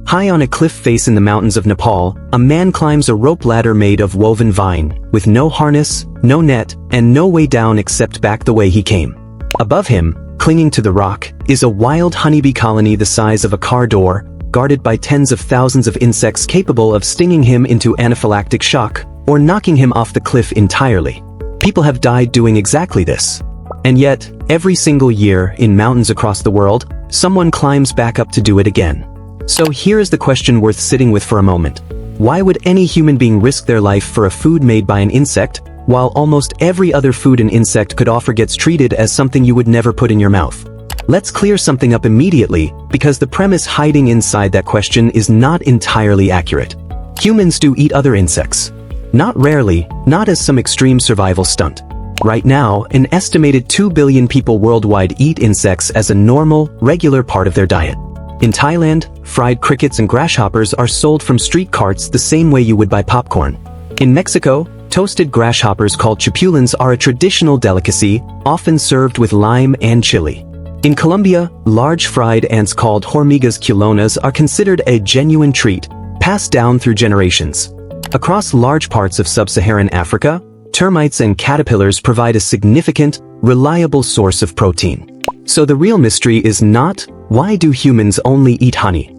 High on a cliff face in the mountains of Nepal, a man climbs a rope ladder made of woven vine, with no harness, no net, and no way down except back the way he came. Above him, clinging to the rock, is a wild honeybee colony the size of a car door, guarded by tens of thousands of insects capable of stinging him into anaphylactic shock, or knocking him off the cliff entirely. People have died doing exactly this. And yet, every single year, in mountains across the world, someone climbs back up to do it again. So here is the question worth sitting with for a moment. Why would any human being risk their life for a food made by an insect, while almost every other food an insect could offer gets treated as something you would never put in your mouth? Let's clear something up immediately, because the premise hiding inside that question is not entirely accurate. Humans do eat other insects. Not rarely, not as some extreme survival stunt. Right now, an estimated 2 billion people worldwide eat insects as a normal, regular part of their diet. In Thailand, fried crickets and grasshoppers are sold from street carts the same way you would buy popcorn. In Mexico, toasted grasshoppers called chapulines are a traditional delicacy, often served with lime and chili. In Colombia, large fried ants called hormigas culonas are considered a genuine treat, passed down through generations. Across large parts of sub-Saharan Africa, termites and caterpillars provide a significant, reliable source of protein. So the real mystery is not, why do humans only eat honey?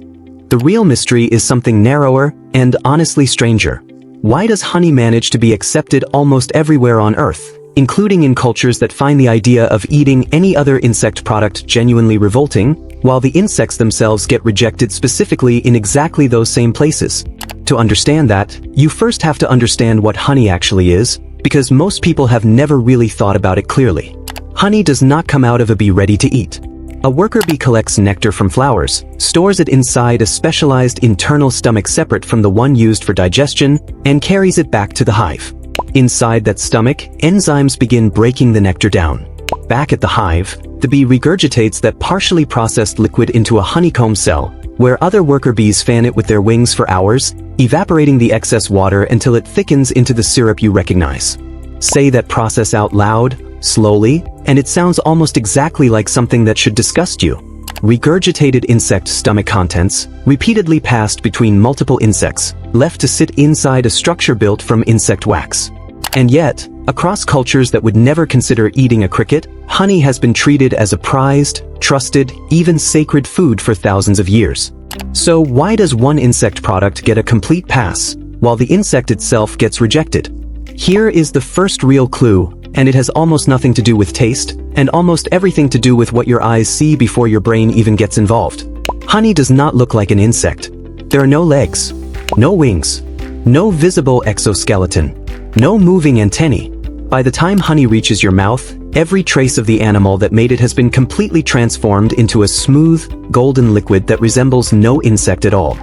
The real mystery is something narrower and honestly stranger. Why does honey manage to be accepted almost everywhere on Earth, including in cultures that find the idea of eating any other insect product genuinely revolting, while the insects themselves get rejected specifically in exactly those same places? To understand that, you first have to understand what honey actually is, because most people have never really thought about it clearly. Honey does not come out of a bee ready to eat. A worker bee collects nectar from flowers, stores it inside a specialized internal stomach separate from the one used for digestion, and carries it back to the hive. Inside that stomach, enzymes begin breaking the nectar down. Back at the hive, the bee regurgitates that partially processed liquid into a honeycomb cell, where other worker bees fan it with their wings for hours, evaporating the excess water until it thickens into the syrup you recognize. Say that process out loud, slowly, and it sounds almost exactly like something that should disgust you. Regurgitated insect stomach contents, repeatedly passed between multiple insects, left to sit inside a structure built from insect wax. And yet, across cultures that would never consider eating a cricket, honey has been treated as a prized, trusted, even sacred food for thousands of years. So why does one insect product get a complete pass, while the insect itself gets rejected? Here is the first real clue, and it has almost nothing to do with taste, and almost everything to do with what your eyes see before your brain even gets involved. Honey does not look like an insect. There are no legs, no wings, no visible exoskeleton, no moving antennae. By the time honey reaches your mouth, every trace of the animal that made it has been completely transformed into a smooth, golden liquid that resembles no insect at all.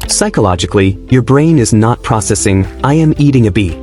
Psychologically, your brain is not processing, "I am eating a bee."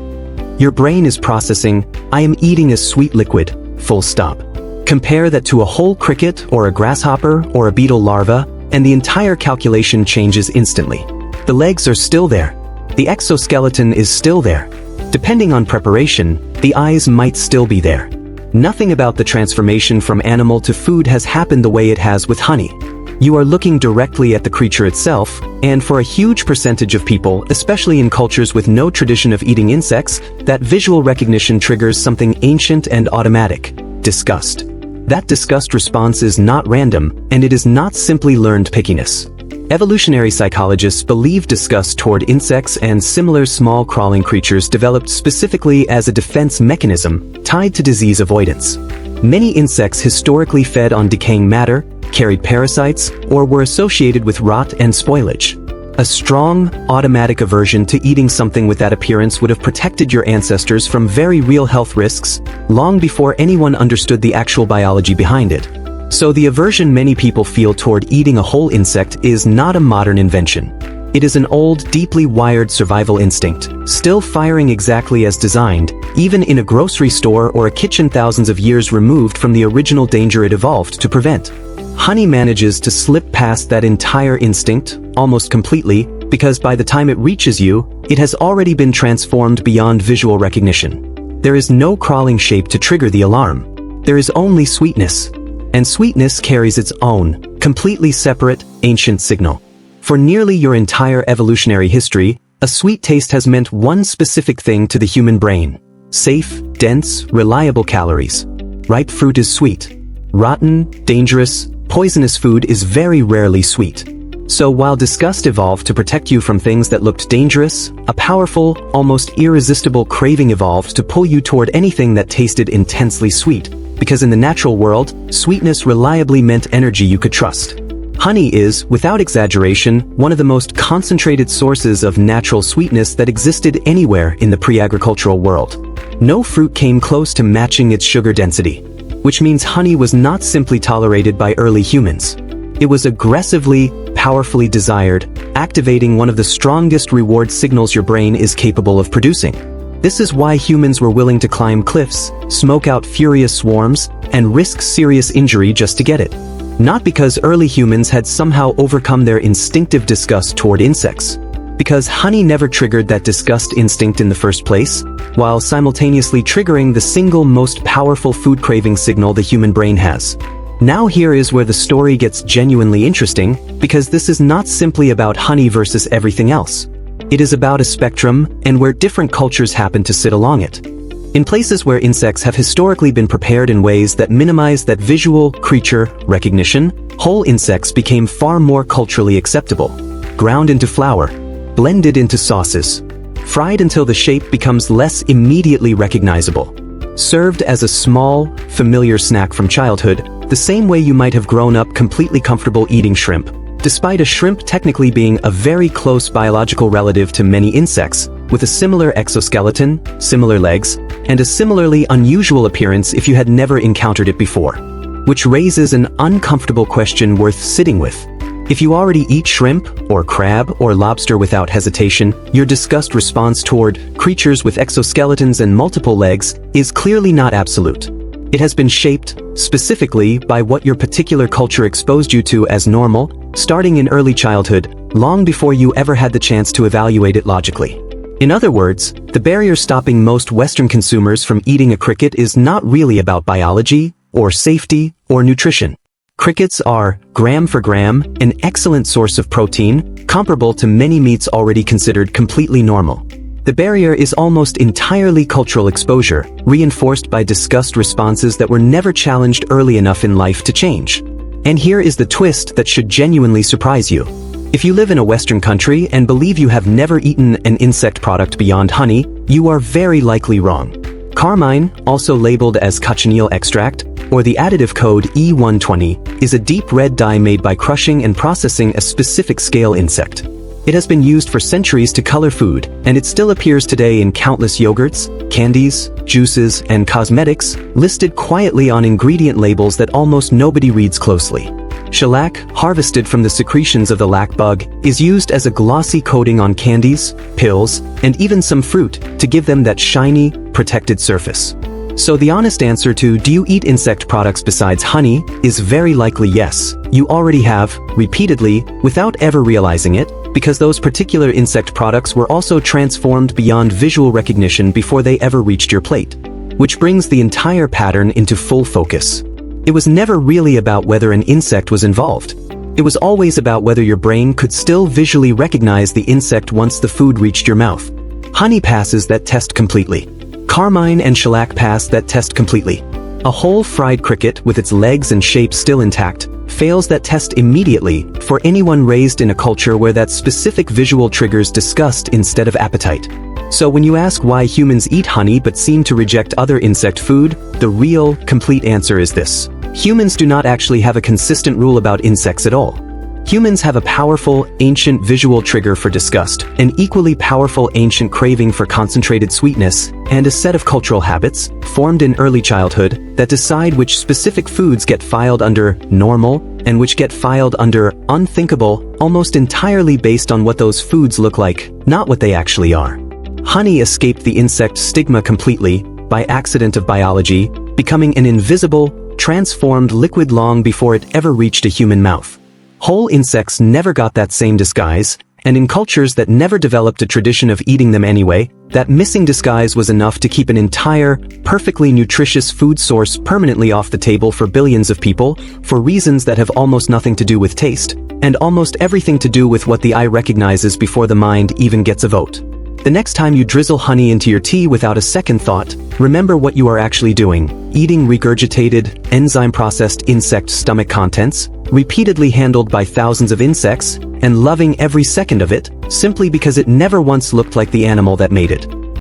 Your brain is processing, "I am eating a sweet liquid," full stop. Compare that to a whole cricket or a grasshopper or a beetle larva, and the entire calculation changes instantly. The legs are still there. The exoskeleton is still there. Depending on preparation, the eyes might still be there. Nothing about the transformation from animal to food has happened the way it has with honey. You are looking directly at the creature itself, and for a huge percentage of people, especially in cultures with no tradition of eating insects, that visual recognition triggers something ancient and automatic: disgust. That disgust response is not random, and it is not simply learned pickiness. Evolutionary psychologists believe disgust toward insects and similar small crawling creatures developed specifically as a defense mechanism tied to disease avoidance. Many insects historically fed on decaying matter, carried parasites, or were associated with rot and spoilage. A strong, automatic aversion to eating something with that appearance would have protected your ancestors from very real health risks long before anyone understood the actual biology behind it. So the aversion many people feel toward eating a whole insect is not a modern invention. It is an old, deeply wired survival instinct, still firing exactly as designed, even in a grocery store or a kitchen thousands of years removed from the original danger it evolved to prevent. Honey manages to slip past that entire instinct, almost completely, because by the time it reaches you, it has already been transformed beyond visual recognition. There is no crawling shape to trigger the alarm. There is only sweetness. And sweetness carries its own, completely separate, ancient signal. For nearly your entire evolutionary history, a sweet taste has meant one specific thing to the human brain: safe, dense, reliable calories. Ripe fruit is sweet. Rotten, dangerous, poisonous food is very rarely sweet. So while disgust evolved to protect you from things that looked dangerous, a powerful, almost irresistible craving evolved to pull you toward anything that tasted intensely sweet, because in the natural world, sweetness reliably meant energy you could trust. Honey is, without exaggeration, one of the most concentrated sources of natural sweetness that existed anywhere in the pre-agricultural world. No fruit came close to matching its sugar density, which means honey was not simply tolerated by early humans. It was aggressively, powerfully desired, activating one of the strongest reward signals your brain is capable of producing. This is why humans were willing to climb cliffs, smoke out furious swarms, and risk serious injury just to get it. Not because early humans had somehow overcome their instinctive disgust toward insects. Because honey never triggered that disgust instinct in the first place, while simultaneously triggering the single most powerful food craving signal the human brain has. Now here is where the story gets genuinely interesting, because this is not simply about honey versus everything else. It is about a spectrum, and where different cultures happen to sit along it. In places where insects have historically been prepared in ways that minimize that visual creature recognition, whole insects became far more culturally acceptable. Ground into flour, blended into sauces, fried until the shape becomes less immediately recognizable. Served as a small, familiar snack from childhood, the same way you might have grown up completely comfortable eating shrimp, despite a shrimp technically being a very close biological relative to many insects, with a similar exoskeleton, similar legs, and a similarly unusual appearance if you had never encountered it before. Which raises an uncomfortable question worth sitting with. If you already eat shrimp, or crab, or lobster without hesitation, your disgust response toward creatures with exoskeletons and multiple legs is clearly not absolute. It has been shaped, specifically, by what your particular culture exposed you to as normal, starting in early childhood, long before you ever had the chance to evaluate it logically. In other words, the barrier stopping most Western consumers from eating a cricket is not really about biology, or safety, or nutrition. Crickets are, gram for gram, an excellent source of protein, comparable to many meats already considered completely normal. The barrier is almost entirely cultural exposure, reinforced by disgust responses that were never challenged early enough in life to change. And here is the twist that should genuinely surprise you. If you live in a Western country and believe you have never eaten an insect product beyond honey, you are very likely wrong. Carmine, also labeled as cochineal extract, or the additive code E120, is a deep red dye made by crushing and processing a specific scale insect. It has been used for centuries to color food, and it still appears today in countless yogurts, candies, juices, and cosmetics, listed quietly on ingredient labels that almost nobody reads closely. Shellac, harvested from the secretions of the lac bug, is used as a glossy coating on candies, pills, and even some fruit to give them that shiny, protected surface. So the honest answer to "do you eat insect products besides honey?" is very likely yes. You already have, repeatedly, without ever realizing it, because those particular insect products were also transformed beyond visual recognition before they ever reached your plate. Which brings the entire pattern into full focus. It was never really about whether an insect was involved. It was always about whether your brain could still visually recognize the insect once the food reached your mouth. Honey passes that test completely. Carmine and shellac pass that test completely. A whole fried cricket with its legs and shape still intact fails that test immediately for anyone raised in a culture where that specific visual triggers disgust instead of appetite. So when you ask why humans eat honey but seem to reject other insect food, the real, complete answer is this. Humans do not actually have a consistent rule about insects at all. Humans have a powerful, ancient visual trigger for disgust, an equally powerful ancient craving for concentrated sweetness, and a set of cultural habits, formed in early childhood, that decide which specific foods get filed under normal, and which get filed under unthinkable, almost entirely based on what those foods look like, not what they actually are. Honey escaped the insect stigma completely, by accident of biology, becoming an invisible, transformed liquid long before it ever reached a human mouth. Whole insects never got that same disguise, and in cultures that never developed a tradition of eating them anyway, that missing disguise was enough to keep an entire, perfectly nutritious food source permanently off the table for billions of people, for reasons that have almost nothing to do with taste, and almost everything to do with what the eye recognizes before the mind even gets a vote. The next time you drizzle honey into your tea without a second thought, remember what you are actually doing: eating regurgitated, enzyme-processed insect stomach contents, repeatedly handled by thousands of insects, and loving every second of it, simply because it never once looked like the animal that made it.